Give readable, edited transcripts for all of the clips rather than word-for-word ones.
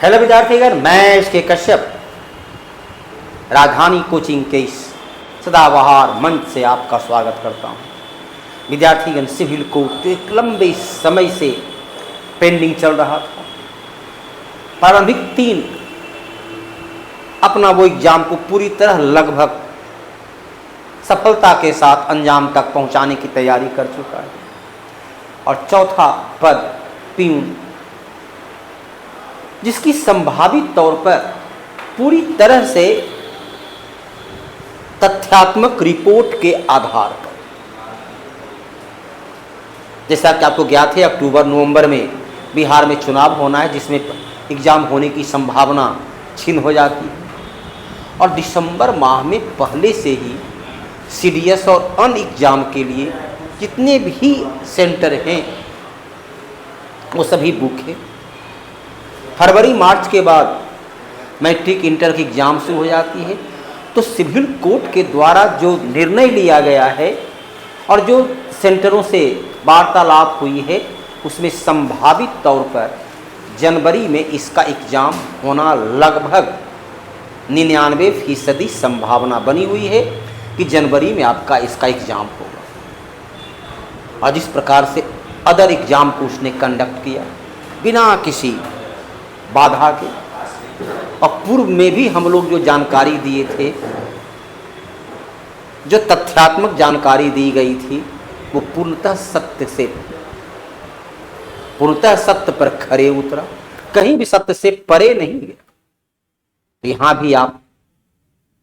Hello विद्यार्थीगण, मैं इसके कश्यप राजधानी कोचिंग के इस सदाबहार मंच से आपका स्वागत करता हूं। विद्यार्थीगण, सिविल कोड तो एक लंबे समय से पेंडिंग चल रहा था। प्रारंभिक 3 अपना वो एग्जाम को पूरी तरह लगभग सफलता के साथ अंजाम तक पहुंचाने की तैयारी कर चुका है और चौथा पद प्यून, जिसकी संभावित तौर पर पूरी तरह से तथ्यात्मक रिपोर्ट के आधार पर, जैसा कि आपको ज्ञात है, अक्टूबर नवंबर में बिहार में चुनाव होना है, जिसमें एग्जाम होने की संभावना छीन हो जाती है और दिसंबर माह में पहले से ही सीडीएस और अन्य एग्जाम के लिए जितने भी सेंटर हैं वो सभी बुक है। फरवरी मार्च के बाद मैट्रिक इंटर की एग्जाम शुरू हो जाती है, तो सिविल कोर्ट के द्वारा जो निर्णय लिया गया है और जो सेंटरों से वार्तालाप हुई है, उसमें संभावित तौर पर जनवरी में इसका एग्जाम होना लगभग 99% संभावना बनी हुई है कि जनवरी में आपका इसका एग्जाम होगा। और जिस प्रकार से अदर एग्जाम को उसने कंडक्ट किया बिना किसी बाधा के, और पूर्व में भी हम लोग जो जानकारी दिए थे, जो तथ्यात्मक जानकारी दी गई थी, वो पूर्णतः सत्य पर खरे उतरा, कहीं भी सत्य से परे नहीं गया। तो यहां भी आप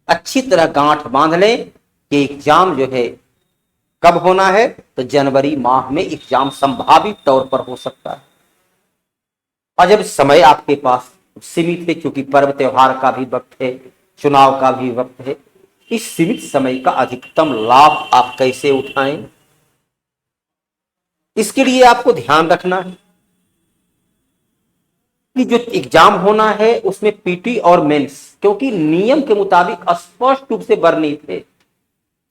अच्छी तरह गांठ बांध लें कि एग्जाम जो है कब होना है, तो जनवरी माह में एग्जाम संभावित तौर पर हो सकता है। और जब समय आपके पास सीमित है, क्योंकि पर्व त्योहार का भी वक्त है, चुनाव का भी वक्त है, इस सीमित समय का अधिकतम लाभ आप कैसे उठाएं, इसके लिए आपको ध्यान रखना है कि जो एग्जाम होना है उसमें पीटी और मेंस, क्योंकि नियम के मुताबिक स्पष्ट रूप से वर्णित है,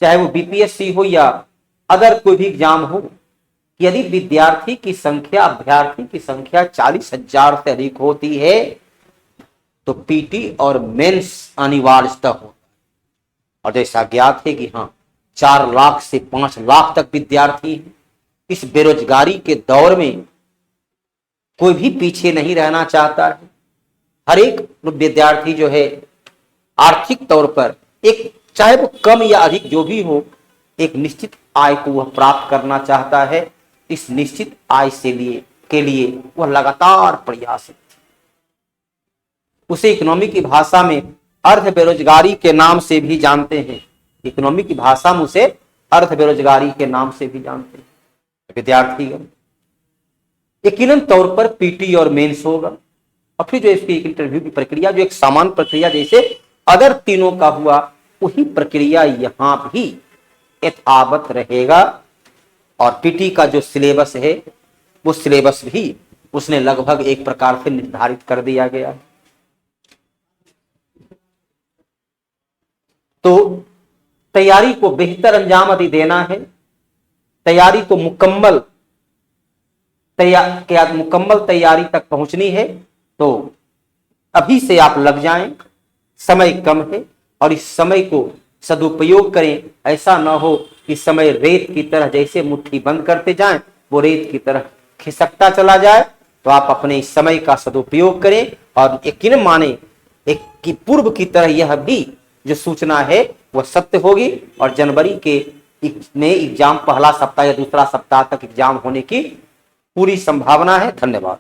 चाहे वो बीपीएससी हो या अदर कोई भी एग्जाम हो, यदि अभ्यर्थी की संख्या 40,000 से अधिक होती है तो पीटी और मेंस अनिवार्यतः हो। और जैसा ज्ञात है कि हाँ, 4 लाख से 5 लाख तक विद्यार्थी हैं। इस बेरोजगारी के दौर में कोई भी पीछे नहीं रहना चाहता है। हर एक विद्यार्थी जो है आर्थिक तौर पर एक, चाहे वो कम या अधिक जो भी हो, एक निश्चित आय को वह प्राप्त करना चाहता है। इस निश्चित आय के लिए वह लगातार प्रयासरत है। उसे इकोनॉमी की भाषा में अर्ध बेरोजगारी के नाम से भी जानते हैं। इकोनॉमी की भाषा में उसे अर्ध बेरोजगारी के नाम से भी जानते हैं। विद्यार्थीगण, यकीनन तौर पर पीटी और मेंस होगा, और फिर जो इसकी इंटरव्यू की प्रक्रिया, जो एक सामान्य प्रक्रिया जैसे अदर तीनों का हुआ, वही प्रक्रिया यहां भी यथावत रहेगा। और पीटी का जो सिलेबस है, वो सिलेबस भी उसने लगभग एक प्रकार से निर्धारित कर दिया गया है। तो तैयारी को बेहतर अंजाम यदि देना है, तैयारी को मुकम्मल तैयारी तक पहुंचनी है, तो अभी से आप लग जाएं। समय कम है और इस समय को सदुपयोग करें। ऐसा ना हो कि समय रेत की तरह जैसे मुट्ठी बंद करते जाएं, वो रेत की तरह खिसकता चला जाए। तो आप अपने इस समय का सदुपयोग करें और यकीन माने एक की पूर्व की तरह यह भी जो सूचना है वह सत्य होगी और जनवरी के में एग्जाम पहला सप्ताह या दूसरा सप्ताह तक एग्जाम होने की पूरी संभावना है। धन्यवाद।